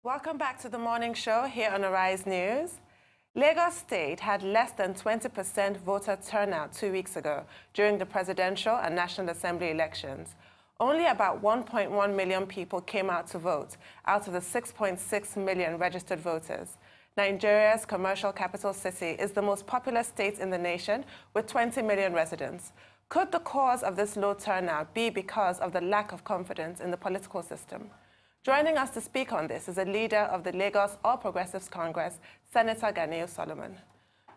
Welcome back to the morning show here on Arise News. Lagos State had less than 20% voter turnout 2 weeks ago during the presidential and National Assembly elections. Only about 1.1 million people came out to vote out of the 6.6 million registered voters. Nigeria's commercial capital city is the most populous state in the nation with 20 million residents. Could the cause of this low turnout be because of the lack of confidence in the political system? Joining us to speak on this is a leader of the Lagos All Progressives Congress, Senator Ganiyu Solomon.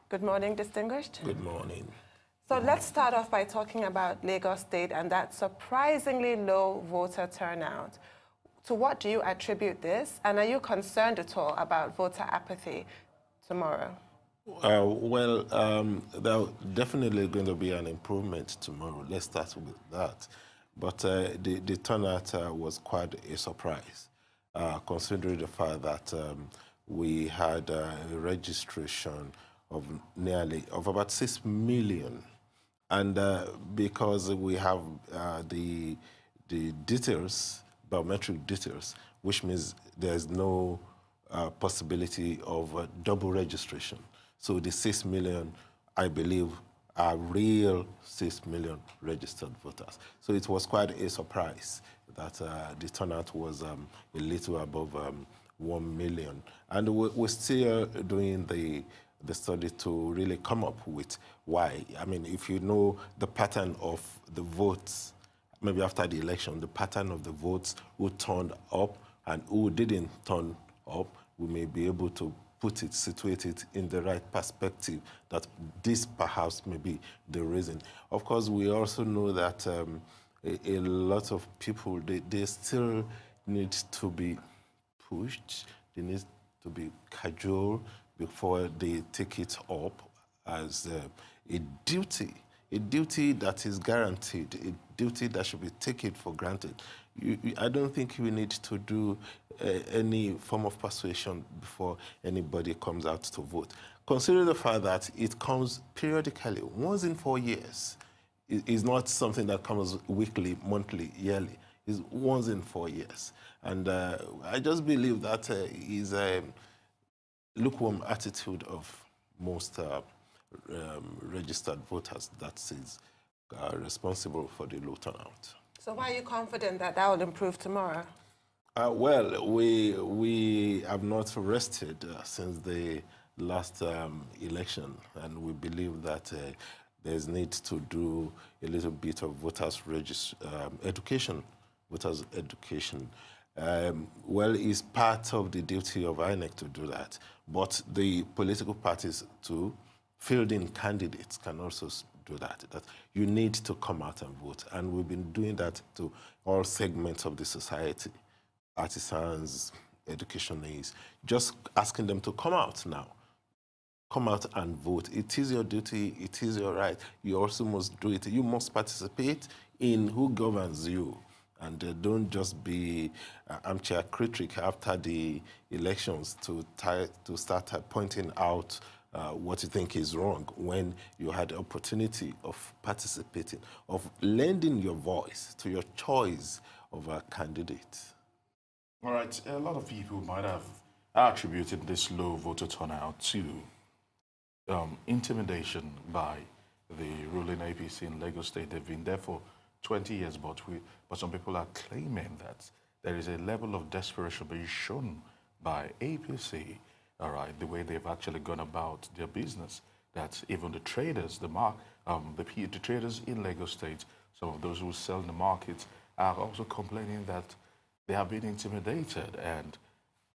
Good morning, distinguished. Good morning. So let's start off by talking about Lagos State and that surprisingly low voter turnout. To what do you attribute this? And are you concerned at all about voter apathy tomorrow? There's definitely going to be an improvement tomorrow. Let's start with that. But the turnout was quite a surprise, considering the fact that we had a registration of about 6 million. And because we have the details, biometric details, which means there's no possibility of double registration. So the 6 million, I believe, are real 6 million registered voters. So it was quite a surprise that the turnout was a little above 1 million. And we're still doing the study to really come up with why. I mean, if you know the pattern of the votes, maybe after the election, the pattern of the votes who turned up and who didn't turn up, we may be able to situate it in the right perspective that this perhaps may be the reason. Of course, we also know that a lot of people, they still need to be pushed, they need to be cajoled before they take it up as a duty that is guaranteed, a duty that should be taken for granted. I don't think we need to do any form of persuasion before anybody comes out to vote. Consider the fact that it comes periodically, once in 4 years. It's not something that comes weekly, monthly, yearly. It's once in 4 years. And I just believe that is a lukewarm attitude of most registered voters that is responsible for the low turnout. So why are you confident that that will improve tomorrow? We have not rested since the last election, and we believe that there's need to do a little bit of voters education. It's part of the duty of INEC to do that, but the political parties too, fielding candidates can also do that. That you need to come out and vote, and we've been doing that to all segments of the society, artisans, educationists, just asking them to come out now. Come out and vote. It is your duty, it is your right. You also must do it. You must participate in who governs you. And don't just be armchair critic after the elections to start pointing out what you think is wrong when you had the opportunity of participating, of lending your voice to your choice of a candidate. All right, a lot of people might have attributed this low voter turnout to intimidation by the ruling APC in Lagos State. They've been there for 20 years, but some people are claiming that there is a level of desperation being shown by APC, all right, the way they've actually gone about their business, that even the traders, the traders in Lagos State, some of those who sell in the markets, are also complaining that they have been intimidated, and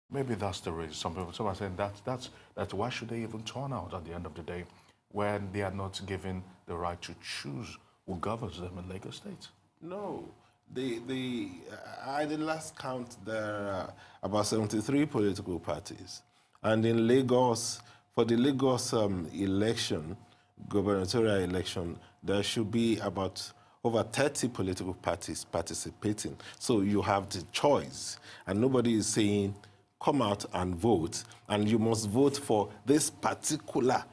maybe that's the reason. Some are saying that's why should they even turn out at the end of the day when they are not given the right to choose who governs them in Lagos State? No. At the last count, there are about 73 political parties. And in Lagos, for the Lagos election, gubernatorial election, there should be about over 30 political parties participating. So you have the choice. And nobody is saying, come out and vote, and you must vote for this particular,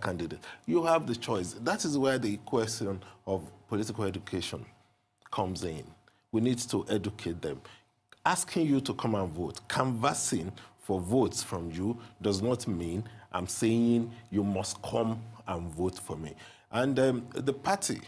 candidate. You have the choice. That is where the question of political education comes in. We need to educate them. asking you to come and vote, canvassing for votes from you does not mean I'm saying you must come and vote for me. And the party,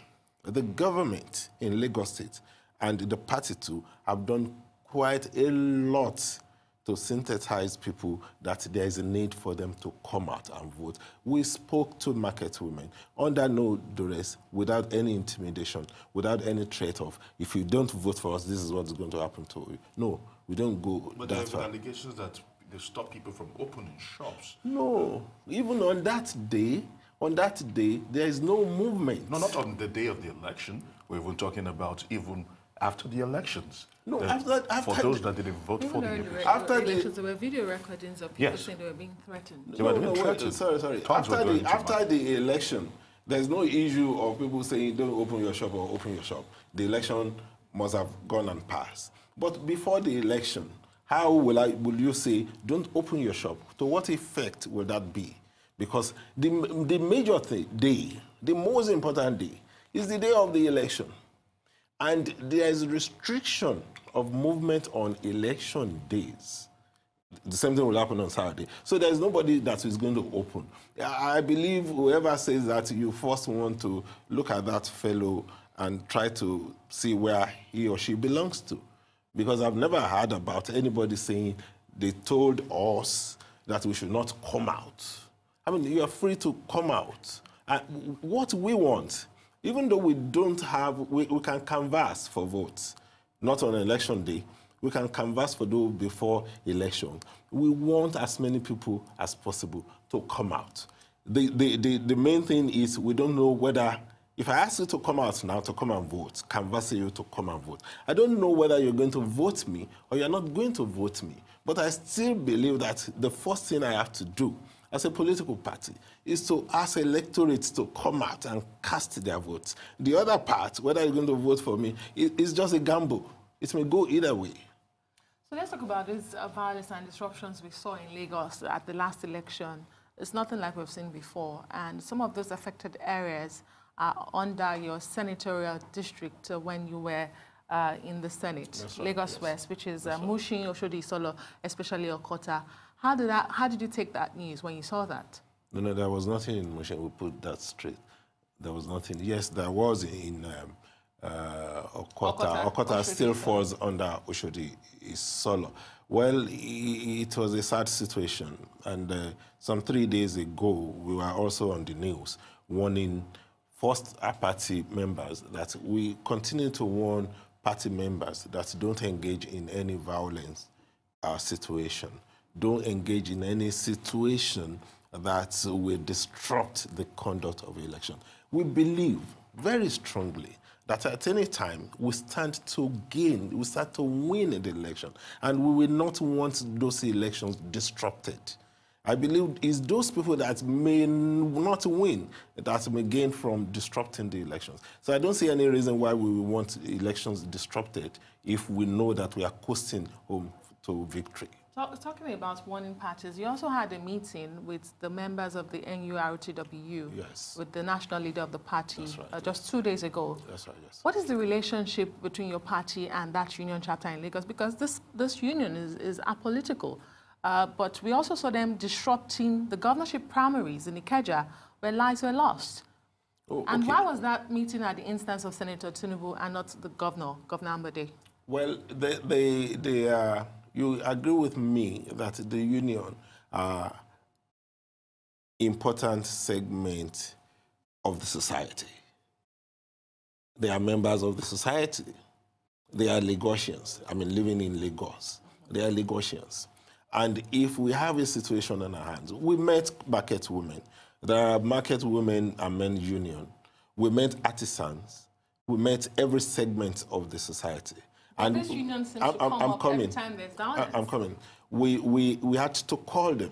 the government in Lagos State and the party too have done quite a lot to synthesize people that there is a need for them to come out and vote. We spoke to market women under no duress, without any intimidation, without any threat of, if you don't vote for us, this is what's going to happen to you. No, we don't go but that far. But there have been allegations that they stop people from opening shops. No, even on that day, there is no movement. No, not on the day of the election. We're even talking about even after the elections. No, after for those that didn't vote for the APC. After the elections, there were video recordings of people saying they were being threatened. Sorry. After the election, there's no issue of people saying don't open your shop or open your shop. The election must have gone and passed. But before the election, how will you say don't open your shop? To what effect will that be? Because the major day, the most important day, is the day of the election. And there is restriction of movement on election days. The same thing will happen on Saturday. So there's nobody that is going to open. I believe whoever says that, you first want to look at that fellow and try to see where he or she belongs to. Because I've never heard about anybody saying they told us that we should not come out. I mean, you are free to come out. And what we want, even though we don't have, we can canvass for votes, not on election day. We can canvass for those before election. We want as many people as possible to come out. The main thing is we don't know whether, if I ask you to come out now to come and vote, canvassing you to come and vote, I don't know whether you're going to vote me or you're not going to vote me. But I still believe that the first thing I have to do as a political party is to ask electorates to come out and cast their votes. The other part, whether you're going to vote for me, is just a gamble. It may go either way. So let's talk about these violence and disruptions we saw in Lagos at the last election. It's nothing like we've seen before. And some of those affected areas are under your senatorial district when you were in the Senate. Right, Lagos West, which is Mushin, Oshodi, Solo, especially Okota. How did you take that news when you saw that? No, there was nothing in Mushin. We put that straight. There was nothing. Yes, there was in Okota. Okota still falls under Oshodi Solo. Well, it was a sad situation. And some 3 days ago, we were also on the news warning first party members that we continue to warn party members that don't engage in any violence situation. Don't engage in any situation that will disrupt the conduct of the election. We believe very strongly that at any time we stand to gain, we start to win the election, and we will not want those elections disrupted. I believe it's those people that may not win that may gain from disrupting the elections. So I don't see any reason why we want elections disrupted if we know that we are coasting home to victory. Talking about warning parties, you also had a meeting with the members of the NURTW, yes, with the national leader of the party. That's right, just 2 days ago. That's right, yes. What is the relationship between your party and that union chapter in Lagos? Because this union is apolitical. But we also saw them disrupting the governorship primaries in Ikeja, where lives were lost. Oh, okay. And why was that meeting at the instance of Senator Tinubu and not the Governor Ambode? Well, you agree with me that the union are important segment of the society. They are members of the society. They are Lagosians. I mean, living in Lagos. They are Lagosians. And if we have a situation on our hands, we met market women. There are market women and men union. We met artisans. We met every segment of the society. And this union seems to come up every time there's violence. I'm coming. We had to call them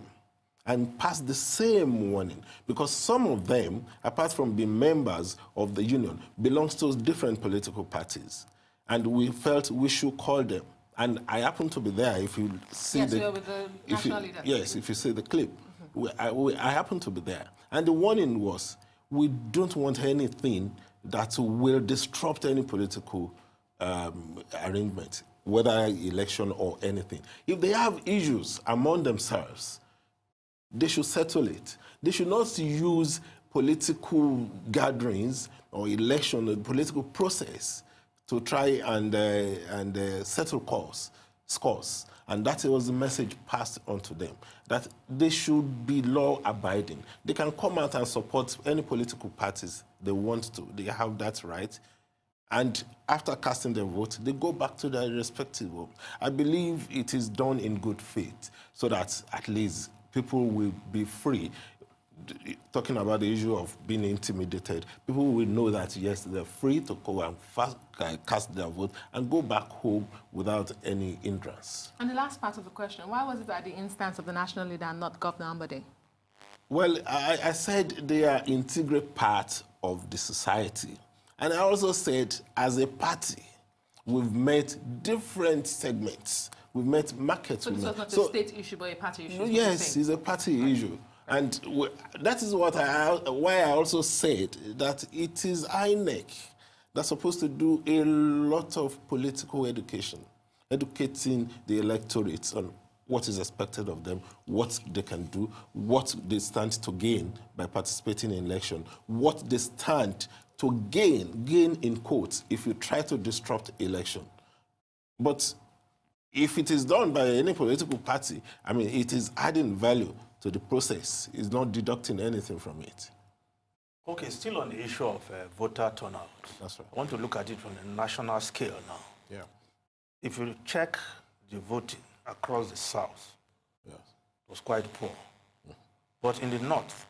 and pass the same warning because some of them, apart from being members of the union, belongs to different political parties. And we felt we should call them. And I happen to be there. If you see yes, you're with the national leader. Yes, if you see the clip. I happen to be there. And the warning was, we don't want anything that will disrupt any political arrangement whether election or anything. If they have issues among themselves, they should settle it. They should not use political gatherings or election, or political process to try and settle scores. And that was the message passed on to them, that they should be law-abiding. They can come out and support any political parties they want to. They have that right. And after casting their vote, they go back to their respective home. I believe it is done in good faith, so that at least people will be free. Talking about the issue of being intimidated, people will know that, yes, they're free to go and cast their vote and go back home without any hindrance. And the last part of the question, why was it at the instance of the national leader and not Governor Ambode? Well, I said they are an integral part of the society. And I also said, as a party, we've met different segments. We've met markets. So this was not a state issue, but a party issue? Yes, it's a party issue. And that is why I also said that it is INEC that's supposed to do a lot of political education, educating the electorates on what is expected of them, what they can do, what they stand to gain by participating in election, what they stand to gain in quotes, if you try to disrupt election. But if it is done by any political party, I mean, it is adding value to the process. It's not deducting anything from it. Okay, still on the issue of voter turnout. That's right. I want to look at it from a national scale now. Yeah. If you check the voting across the South, yes, it was quite poor. But in the North,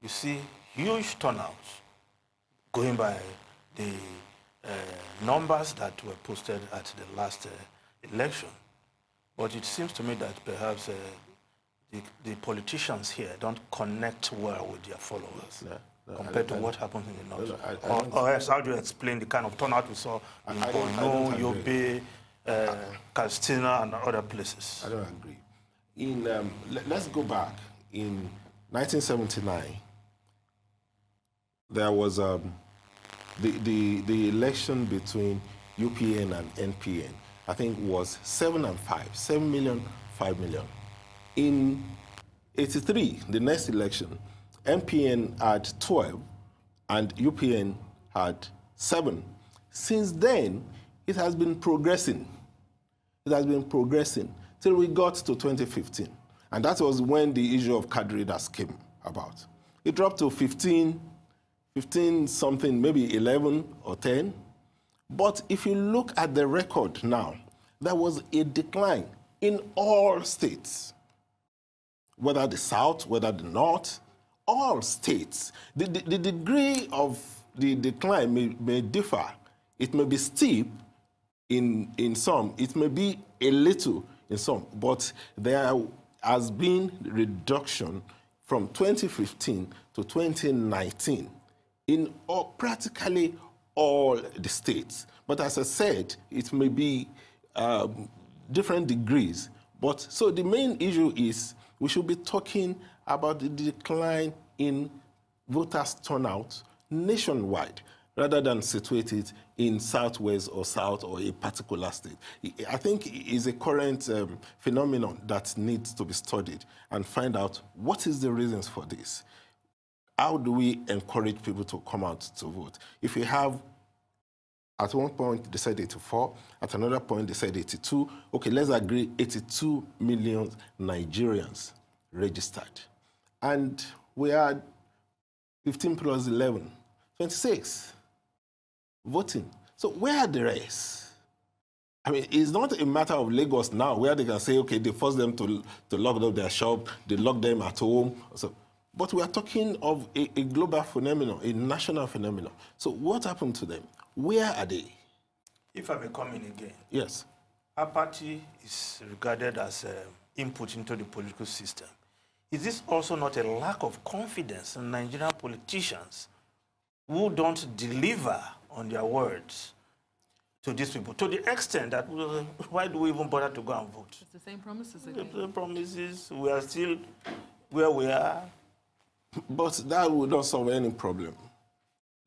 you see huge turnouts going by the numbers that were posted at the last election. But it seems to me that perhaps the politicians here don't connect well with their followers compared to what happens in the North. Or else, how do you explain the kind of turnout we saw in Borno, Yobe, Katsina, and other places? I don't agree. Let's go back. In 1979, there was the election between UPN and NPN, I think was 7 and 5, 7 million, 5 million. In 83, the next election, NPN had 12 and UPN had 7. Since then, it has been progressing. It has been progressing till we got to 2015. And that was when the issue of card readers came about. It dropped to 15 something, maybe 11 or 10. But if you look at the record now, there was a decline in all states, whether the South, whether the North, all states. The degree of the decline may differ. It may be steep in some, it may be a little in some, but there has been reduction from 2015 to 2019 in practically all the states. But as I said, it may be different degrees. But so the main issue is we should be talking about the decline in voters' turnout nationwide, rather than situate it in Southwest or South or a particular state. I think it is a current phenomenon that needs to be studied and find out what is the reasons for this. How do we encourage people to come out to vote? If we have, at one point they said 84, at another point they said 82, okay, let's agree 82 million Nigerians registered. And we had 15 plus 11, 26 voting. So where are the rest? I mean, it's not a matter of Lagos now where they can say, okay, they force them to lock up their shop, they lock them at home. So, but we are talking of a global phenomenon, a national phenomenon. So what happened to them? Where are they? If I may come in again. Yes. Apathy is regarded as input into the political system. Is this also not a lack of confidence in Nigerian politicians who don't deliver on their words to these people, to the extent that why do we even bother to go and vote? It's the same promises again. The promises, we are still where we are. But that would not solve any problem.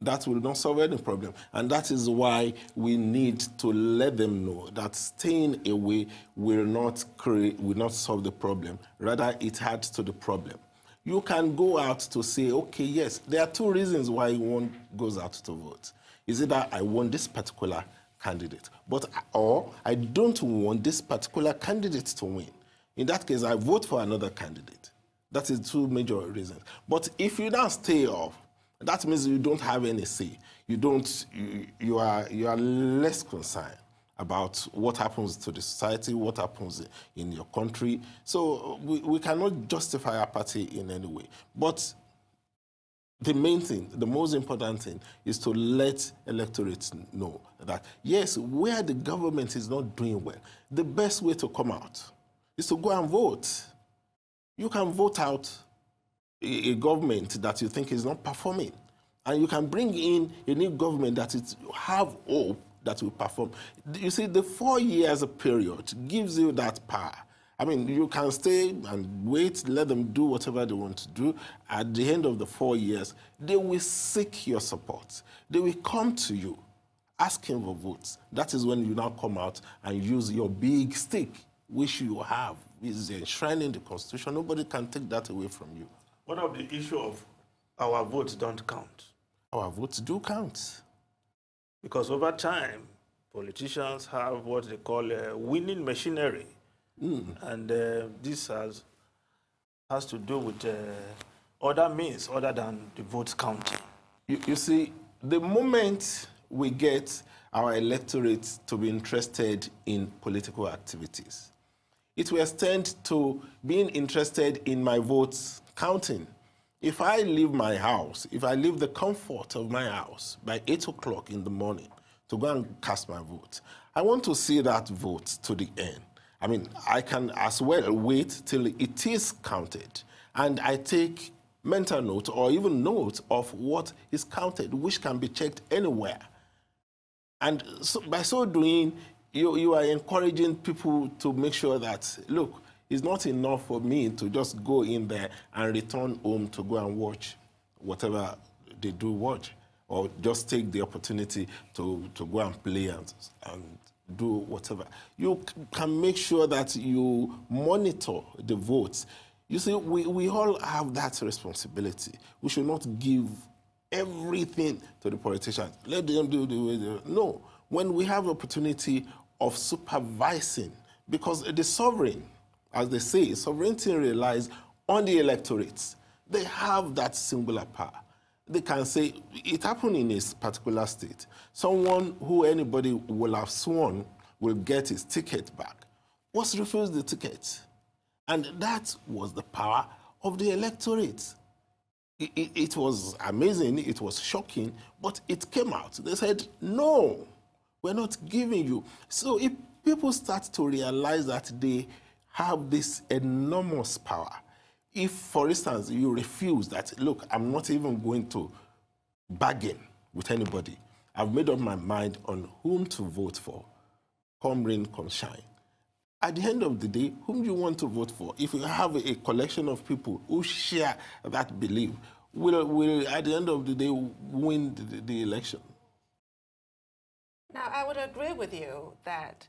That will not solve any problem. And that is why we need to let them know that staying away will not solve the problem. Rather, it adds to the problem. You can go out to say, okay, yes, there are two reasons why one goes out to vote. Is it that I want this particular candidate, or I don't want this particular candidate to win. In that case, I vote for another candidate. That is two major reasons. But if you now stay off, that means you don't have any say. You are less concerned about what happens to the society, what happens in your country. So we cannot justify our party in any way. But the main thing, the most important thing, is to let electorates know that, yes, where the government is not doing well, the best way to come out is to go and vote. You can vote out a government that you think is not performing, and you can bring in a new government that have hope that will perform. You see, the 4 years period gives you that power. I mean, you can stay and wait, let them do whatever they want to do. At the end of the 4 years, they will seek your support. They will come to you, asking for votes. That is when you now come out and use your big stick, which you have, is enshrined in the Constitution. Nobody can take that away from you. What of the issue of our votes don't count? Our votes do count. Because over time, politicians have what they call a winning machinery. And this has to do with other means other than the votes counting. You see, the moment we get our electorate to be interested in political activities, it will extend to being interested in my votes counting. If I leave my house, if I leave the comfort of my house by 8 o'clock in the morning to go and cast my vote, I want to see that vote to the end. I mean, I can as well wait till it is counted, and I take mental note or even note of what is counted, which can be checked anywhere. And so, by so doing, you are encouraging people to make sure that, look, it's not enough for me to just go in there and return home to go and watch whatever they do watch, or just take the opportunity to go and play and do whatever. You can make sure that you monitor the votes. You see, we all have that responsibility. We should not give everything to the politicians. Let them do the way they do. No. When we have opportunity of supervising, because the sovereign, as they say, sovereignty relies on the electorates. They have that singular power. They can say, it happened in a particular state. Someone who anybody will have sworn will get his ticket back was refused the ticket. And that was the power of the electorate. It was amazing, it was shocking, but it came out. They said, no, we're not giving you. So if people start to realize that they have this enormous power, if, for instance, you refuse that, look, I'm not even going to bargain with anybody. I've made up my mind on whom to vote for, come rain, come shine. At the end of the day, whom you want to vote for, if you have a collection of people who share that belief, will at the end of the day win the election. Now, I would agree with you that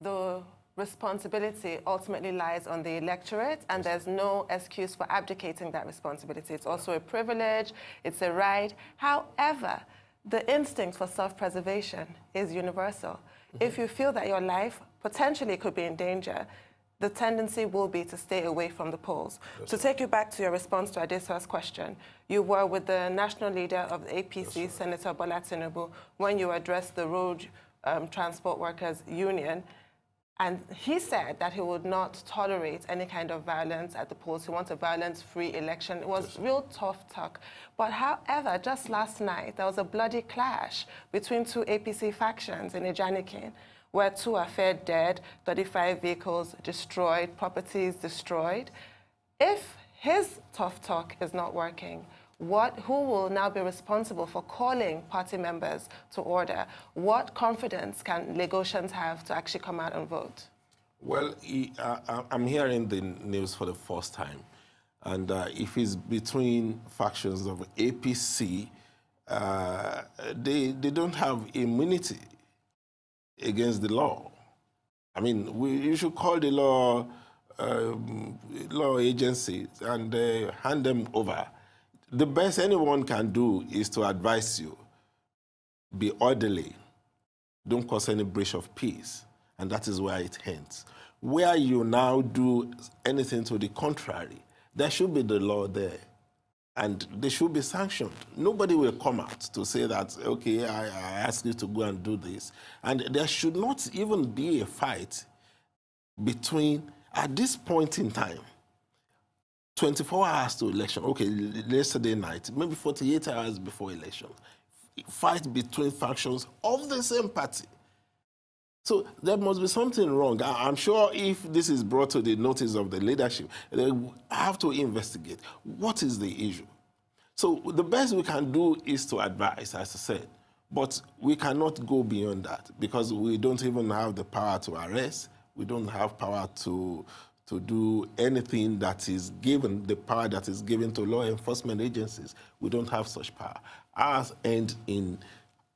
the responsibility ultimately lies on the electorate, and there's no excuse for abdicating that responsibility. It's also a privilege, it's a right. However, the instinct for self-preservation is universal. If you feel that your life potentially could be in danger, the tendency will be to stay away from the polls. To take you back to your response to Adesa's question, you were with the national leader of the APC, Senator Bola Tinubu, when you addressed the Road Transport Workers Union. And he said that he would not tolerate any kind of violence at the polls. He wants a violence-free election. It was real tough talk. But however, just last night, there was a bloody clash between two APC factions in Ijanikin, where 2 are found dead, 35 vehicles destroyed, properties destroyed. If his tough talk is not working, who will now be responsible for calling party members to order? What confidence can Lagosians have to actually come out and vote? Well, I'm hearing the news for the first time. And if it's between factions of APC they don't have immunity against the law. I mean, you should call the law agencies and hand them over. The best anyone can do is to advise you, be orderly, don't cause any breach of peace, and that is where it ends. Where you now do anything to the contrary, there should be the law there, and they should be sanctioned. Nobody will come out to say that, okay, I ask you to go and do this. And there should not even be a fight between, at this point in time, 24 hours to election, okay, yesterday night, maybe 48 hours before election, fight between factions of the same party. So there must be something wrong. I'm sure if this is brought to the notice of the leadership, they have to investigate. What is the issue? So the best we can do is to advise, as I said, but we cannot go beyond that because we don't even have the power to arrest. We don't have power to do anything that is given, the power that is given to law enforcement agencies. We don't have such power. Ours end in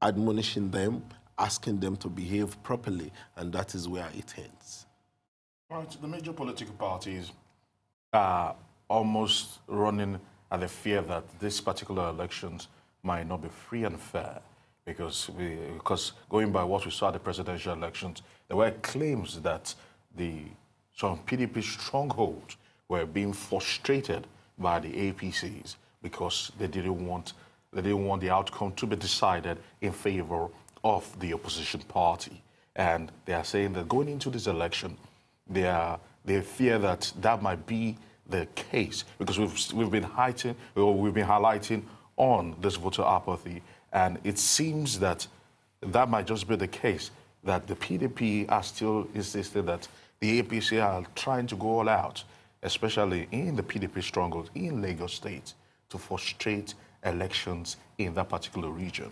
admonishing them, asking them to behave properly, and that is where it ends. Right, the major political parties are almost running at the fear that these particular elections might not be free and fair because going by what we saw at the presidential elections, there were claims that some PDP strongholds were being frustrated by the APCs because they didn't want the outcome to be decided in favor of the opposition party. And they are saying that going into this election, they fear that that might be the case because we've been highlighting on this voter apathy, and it seems that that might just be the case, that the PDP are still insisting that the APC are trying to go all out, especially in the PDP stronghold in Lagos State, to frustrate elections in that particular region.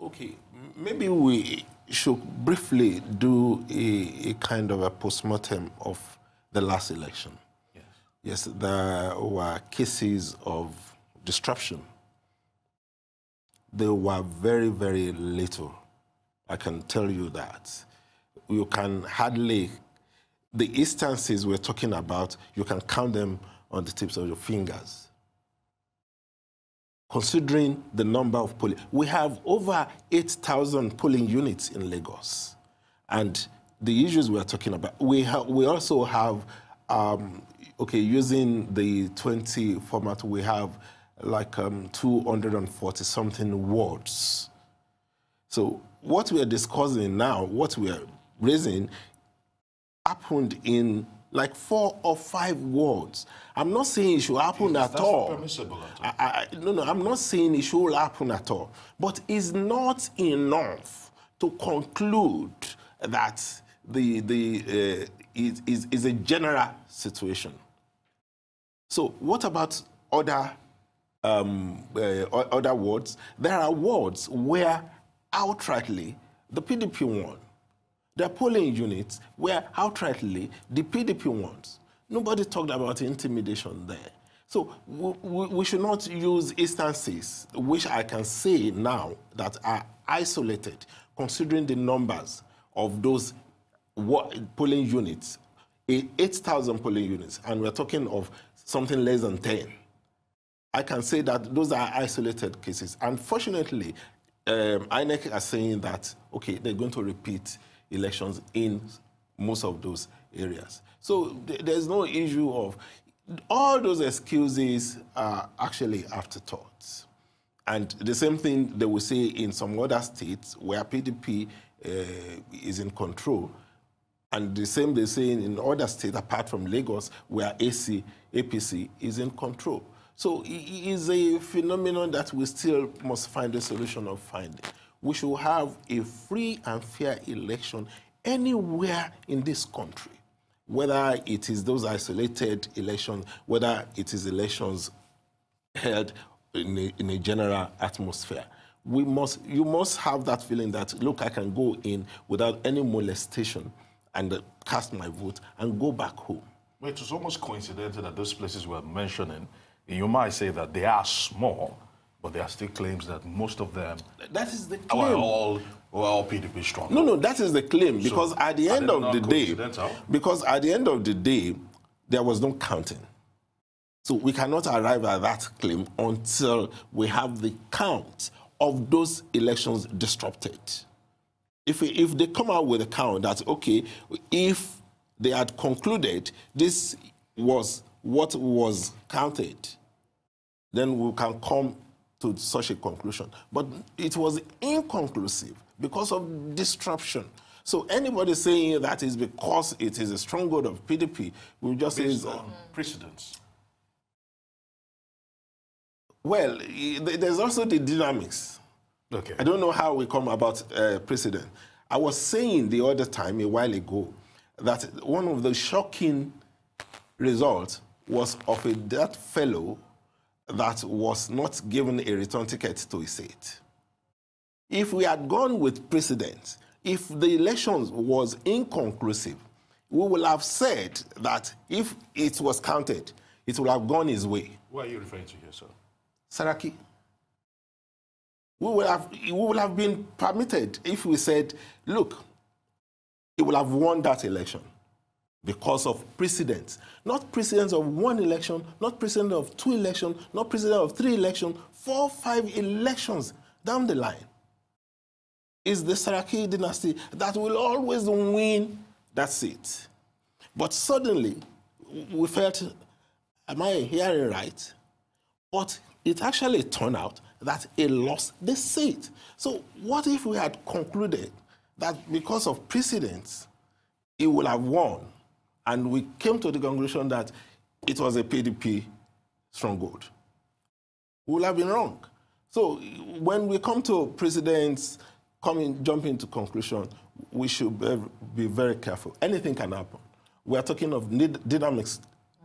Okay, maybe we should briefly do a kind of a postmortem of the last election. Yes. Yes, there were cases of disruption. There were very, very little. I can tell you that. You can hardly, the instances we're talking about, you can count them on the tips of your fingers. Considering the number of polling, we have over 8,000 polling units in Lagos. And the issues we're talking about, we also have, okay, using the 20 format, we have like 240-something wards. So what we are discussing now, what we are raising, happened in like 4 or 5 wards. I'm not saying it should happen at all. That's permissible at all. No, I'm not saying it should happen at all. But it's not enough to conclude that it is a general situation. So what about other wards? There are wards where outrightly the PDP won. There are polling units where outrightly the PDP wants. Nobody talked about intimidation there. So we should not use instances which I can say now that are isolated, considering the numbers of those polling units, 8,000 polling units, and we're talking of something less than 10. I can say that those are isolated cases. Unfortunately, INEC are saying that, okay, they're going to repeat elections in most of those areas. So there's no issue of, all those excuses are actually afterthoughts. And the same thing they will say in some other states where PDP is in control, and the same they say in other states apart from Lagos where APC is in control. So it is a phenomenon that we still must find a solution of finding. We should have a free and fair election anywhere in this country, whether it is those isolated elections, whether it is elections held in a general atmosphere. You must have that feeling that, look, I can go in without any molestation and cast my vote and go back home. Well, it was almost coincidental that those places we're mentioning, you might say that they are small, But there are still claims that most of them that is the claim. were all PDP strong. No, that is the claim, because at the end of the day, there was no counting. So we cannot arrive at that claim until we have the count of those elections disrupted. If they come out with a count that, okay, if they had concluded this was what was counted, then we can come to such a conclusion. But it was inconclusive because of disruption. So anybody saying that is because it is a stronghold of PDP, we just say... precedents. Well, there's also the dynamics. Okay. I don't know how we come about precedent. I was saying the other time, a while ago, that one of the shocking results was of that fellow that was not given a return ticket to his seat. If we had gone with precedent, if the elections was inconclusive, we will have said that if it was counted, it would have gone his way. Who are you referring to here, sir? Saraki. We would have been permitted if we said, look, he will have won that election because of precedents. Not precedents of one election, not precedent of 2 elections, not precedent of 3 elections, 4, 5 elections down the line. It's the Saraki dynasty that will always win that seat. But suddenly, we felt, am I hearing right? But it actually turned out that he lost the seat. So what if we had concluded that because of precedents, he would have won, and we came to the conclusion that it was a PDP stronghold? We would have been wrong. So when we come to precedents, jumping to conclusion, we should be very careful. Anything can happen. We are talking of dynamics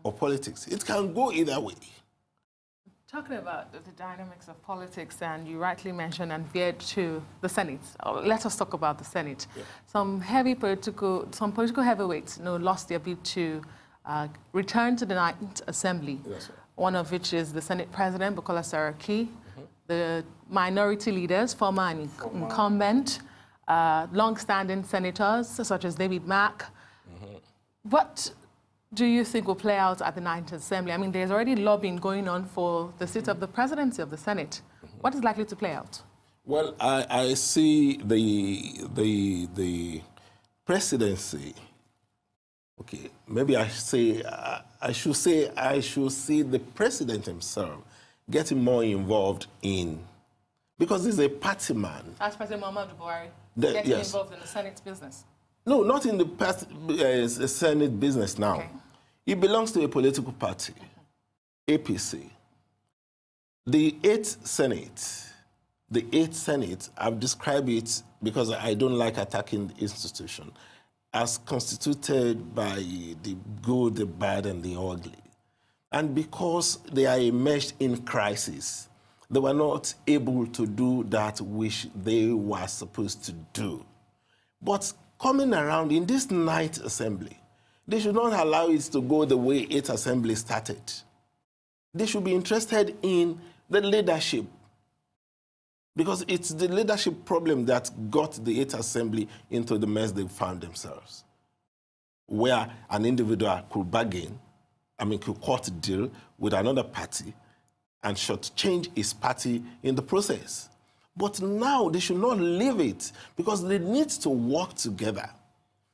of politics. It can go either way. Talking about the dynamics of politics, and you rightly mentioned and veered to the Senate. Let us talk about the Senate. Yeah. Some political heavyweights, lost their bid to return to the 9th Assembly. Yes, one of which is the Senate President, Bukola Saraki, the minority leaders, former and incumbent, long-standing senators such as David Mack. What do you think will play out at the 9th Assembly? I mean, there's already lobbying going on for the seat of the presidency of the Senate. What is likely to play out? Well, I see the presidency. Okay, maybe I should see the president himself getting more involved in, because he's a party man. As President Muhammadu Buhari getting involved in the Senate business? No, not in the Senate business now. Okay. He belongs to a political party, APC. The 8th Senate, I've described it because I don't like attacking the institution, as constituted by the good, the bad, and the ugly. And because they are immersed in crisis, they were not able to do that which they were supposed to do. But coming around in this 9th Assembly, they should not allow it to go the way 8th Assembly started. They should be interested in the leadership, because it's the leadership problem that got the 8th Assembly into the mess they found themselves, where an individual could bargain, could cut a deal with another party and shortchange his party in the process. But now they should not leave it, because they need to work together.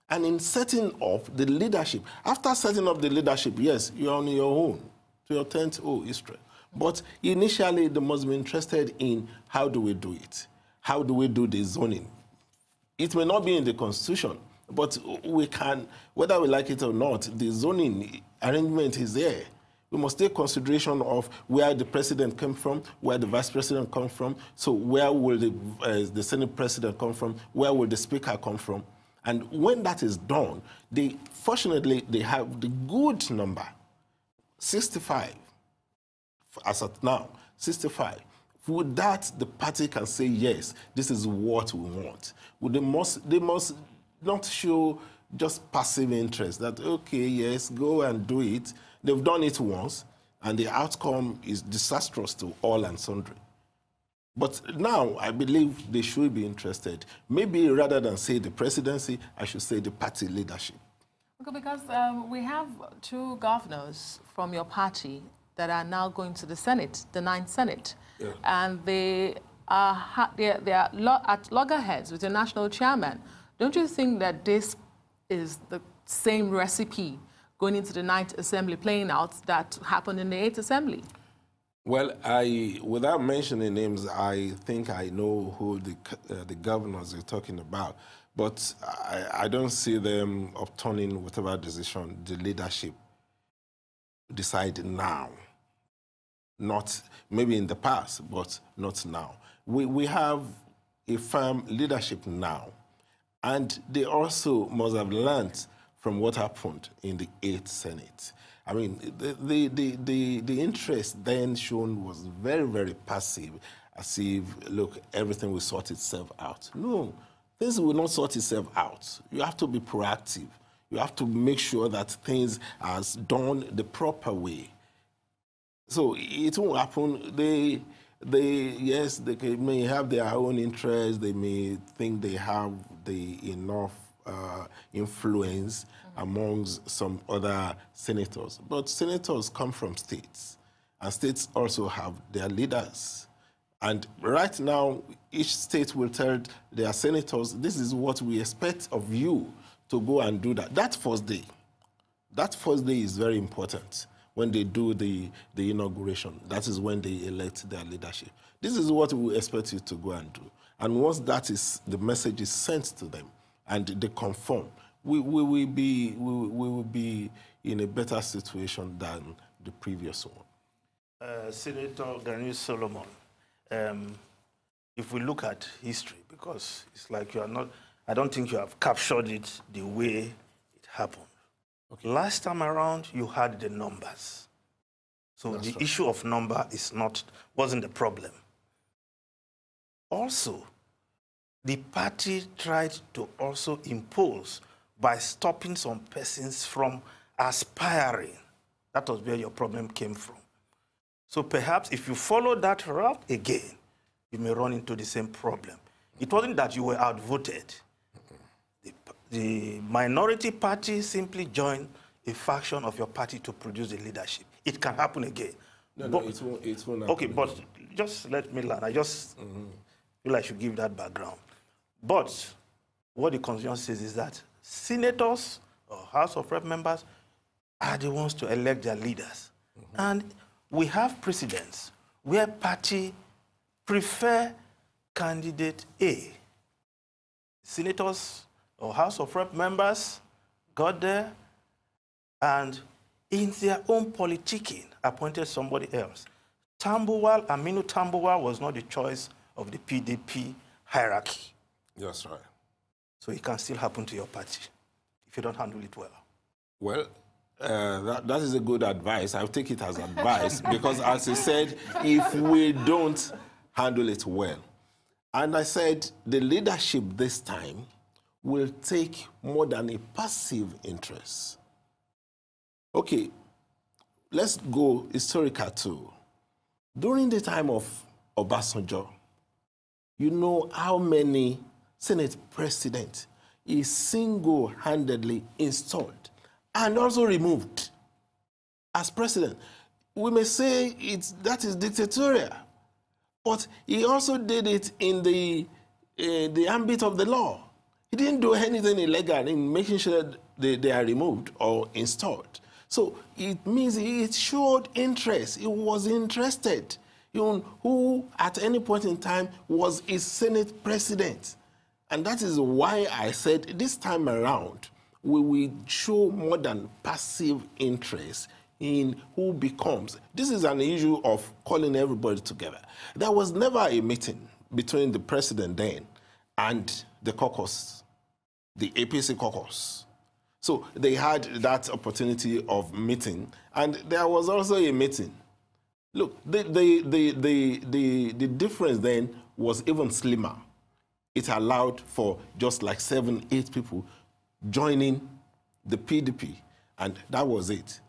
And in setting up the leadership, after setting up the leadership, yes, you're on your own, to your 10th history. But initially, they must be interested in how do we do it? How do we do the zoning? It may not be in the Constitution, but we can, whether we like it or not, the zoning arrangement is there. We must take consideration of where the president came from, where the vice president come from. So where will the Senate president come from? Where will the speaker come from? And when that is done, fortunately, they have the good number, 65, as of now, 65. With that, the party can say, yes, this is what we want. They must not show just passive interest, that, okay, yes, go and do it. They've done it once, and the outcome is disastrous to all and sundry. But now, I believe they should be interested. Maybe rather than say the presidency, I should say the party leadership. Okay, because we have 2 governors from your party that are now going to the Senate, the 9th Senate. Yeah. And they are at loggerheads with the national chairman. Don't you think that this is the same recipe going into the 9th Assembly playing out that happened in the 8th Assembly? Well, without mentioning names, I think I know who the governors you're talking about. But I don't see them upturning whatever decision the leadership decide now. Not maybe in the past, but not now. We have a firm leadership now, and they also must have learned from what happened in the 8th Senate. I mean, the interest then shown was very, very passive, as if, look, everything will sort itself out. No, things will not sort itself out. You have to be proactive. You have to make sure that things are done the proper way. So it won't happen. Yes, they may have their own interests. They may think they have enough influence amongst some other senators. But senators come from states, and states also have their leaders. And right now, each state will tell their senators, this is what we expect of you to go and do that. That first day is very important. When they do the inauguration, that is when they elect their leadership. This is what we expect you to go and do. And once the message is sent to them and they conform, we will be in a better situation than the previous one. Senator Ganiyu Solomon, if we look at history, because it's like I don't think you have captured it the way it happened. Okay. Last time around, you had the numbers. So the issue of number wasn't the problem. Also, the party tried to also impose by stopping some persons from aspiring. That was where your problem came from. So perhaps if you follow that route again, you may run into the same problem. It wasn't that you were outvoted. The minority party simply joined a faction of your party to produce the leadership. It can happen again. No, it won't happen. Okay, but just let me learn. I just feel I should give that background. But what the Constitution says is that senators or House of Rep members are the ones to elect their leaders. And we have precedents where party prefer candidate A. Senators or House of Rep members got there and in their own politicking appointed somebody else. Aminu Tambuwal was not the choice of the PDP hierarchy. That's right. So it can still happen to your party if you don't handle it well. Well, that is a good advice. I'll take it as advice because, as I said, if we don't handle it well, and I said the leadership this time will take more than a passive interest. Okay, let's go historical too. During the time of Obasanjo, you know how many Senate presidents he single-handedly installed and also removed as president. We may say that is dictatorial, but he also did it in the ambit of the law. He didn't do anything illegal in making sure they are removed or installed. So it means it showed interest. He was interested in who at any point in time was his Senate president. And that is why I said this time around, we will show more than passive interest in who becomes. This is an issue of calling everybody together. There was never a meeting between the president then and the caucus, the APC caucus. So they had that opportunity of meeting, and there was also a meeting. Look, the difference then was even slimmer. It allowed for just like 7, 8 people joining the PDP, and that was it.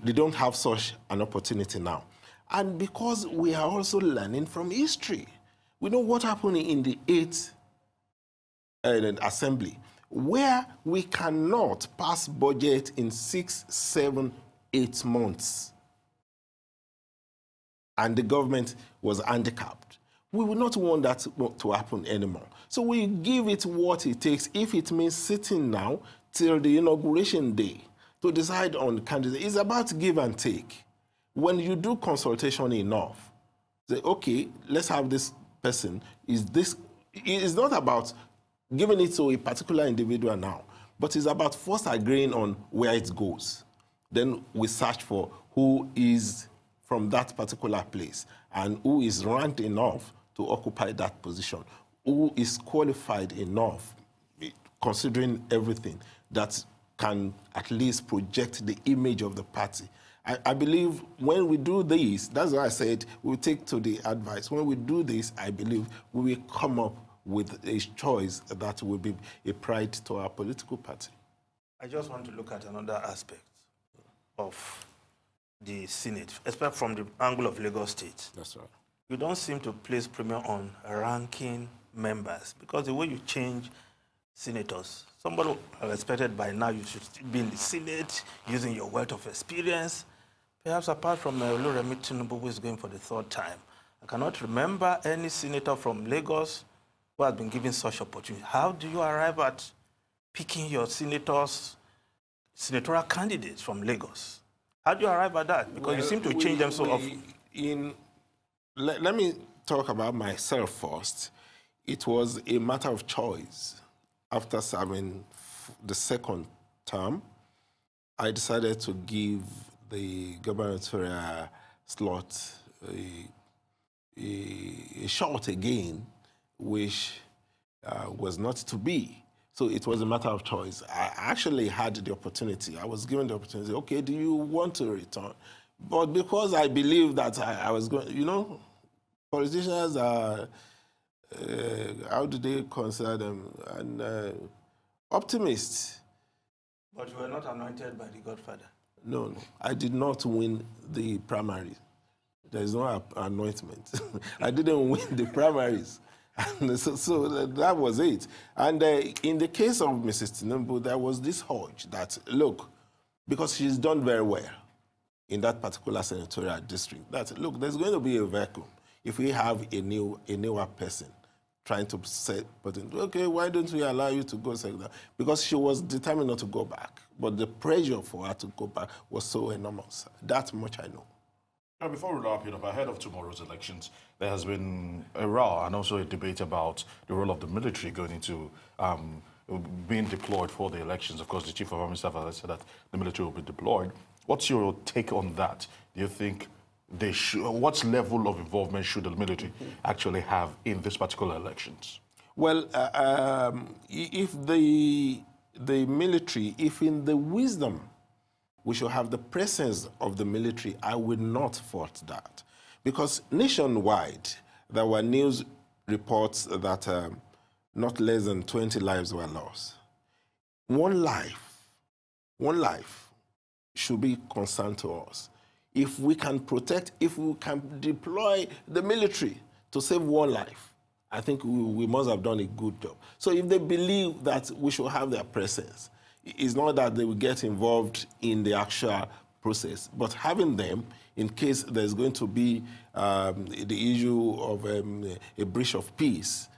They don't have such an opportunity now. And because we are also learning from history. We know what happened in the 8th Assembly, where we cannot pass budget in 6, 7, 8 months. And the government was handicapped. We will not want that to happen anymore. So we give it what it takes. If it means sitting now till the inauguration day to decide on the candidate, it's about give and take. When you do consultation enough, say, okay, let's have this person. It's not about giving it to a particular individual now, but it's about first agreeing on where it goes. Then we search for who is from that particular place and who is ranked enough to occupy that position, who is qualified enough, considering everything, that can at least project the image of the party. I believe when we do this, that's why I said we'll take to the advice. When we do this, I believe we will come up with a choice that will be a pride to our political party. I just want to look at another aspect of the Senate, especially from the angle of Lagos State. That's right. You don't seem to place premium on ranking members, because the way you change senators, somebody expected by now you should be in the Senate using your wealth of experience. Perhaps apart from Oloremi Tinubu, who is going for the 3rd time, I cannot remember any senator from Lagos who has been given such opportunity. How do you arrive at picking your senatorial candidates from Lagos? How do you arrive at that? Because you seem to change them so often. Let me talk about myself first. It was a matter of choice. After serving the 2nd term, I decided to give the gubernatorial slot a shot again, which was not to be. So it was a matter of choice. I actually had the opportunity. I was given the opportunity, okay, do you want to return? But because I believe that I was going, politicians are, how do they consider them? Optimists. But you were not anointed by the Godfather. No. I did not win the primaries. There is no anointment. I didn't win the primaries. And so that was it. And in the case of Mrs. Tinubu, there was this urge that, look, because she's done very well in that particular senatorial district, that, look, there's going to be a vacuum if we have a newer person trying to say, but okay, why don't we allow you to go second? Because she was determined not to go back. But the pressure for her to go back was so enormous. That much I know. Now, before we wrap it up, ahead of tomorrow's elections, there has been a row and also a debate about the role of the military going into being deployed for the elections. Of course, the Chief of Army Staff has said that the military will be deployed. What's your take on that? Do you think they should, what level of involvement should the military actually have in this particular elections? Well, if the military, if in the wisdom we should have the presence of the military, I will not fault that. Because nationwide, there were news reports that not less than 20 lives were lost. One life should be concerned to us. If we can protect, if we can deploy the military to save one life, I think we must have done a good job. So if they believe that we should have their presence, it's not that they will get involved in the actual process, but having them in case there's going to be the issue of a breach of peace,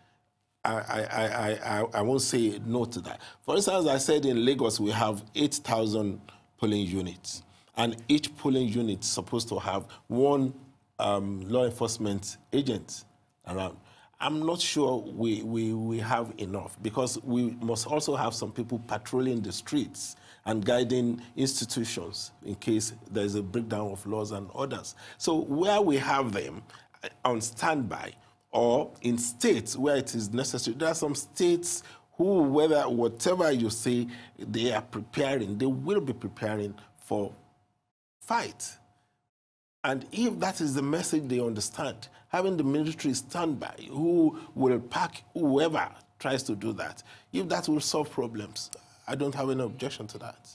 I won't say no to that. For instance, I said in Lagos we have 8,000 polling units, and each polling unit is supposed to have one law enforcement agent around. I'm not sure we have enough, because we must also have some people patrolling the streets and guiding institutions in case there's a breakdown of laws and orders. So where we have them on standby or in states where it is necessary, there are some states who, whatever you say, they are preparing, they will be preparing for fight. And if that is the message they understand, having the military standby who will pack whoever tries to do that, if that will solve problems, I don't have any objection to that.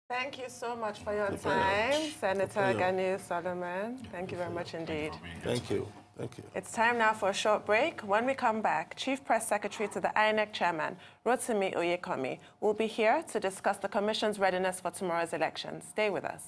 Thank you so much for your time, Senator Ganiyu Solomon. Thank you very much indeed. Thank you. Thank you. It's time now for a short break. When we come back, Chief Press Secretary to the INEC Chairman, Rotimi Oyekomi, will be here to discuss the Commission's readiness for tomorrow's elections. Stay with us.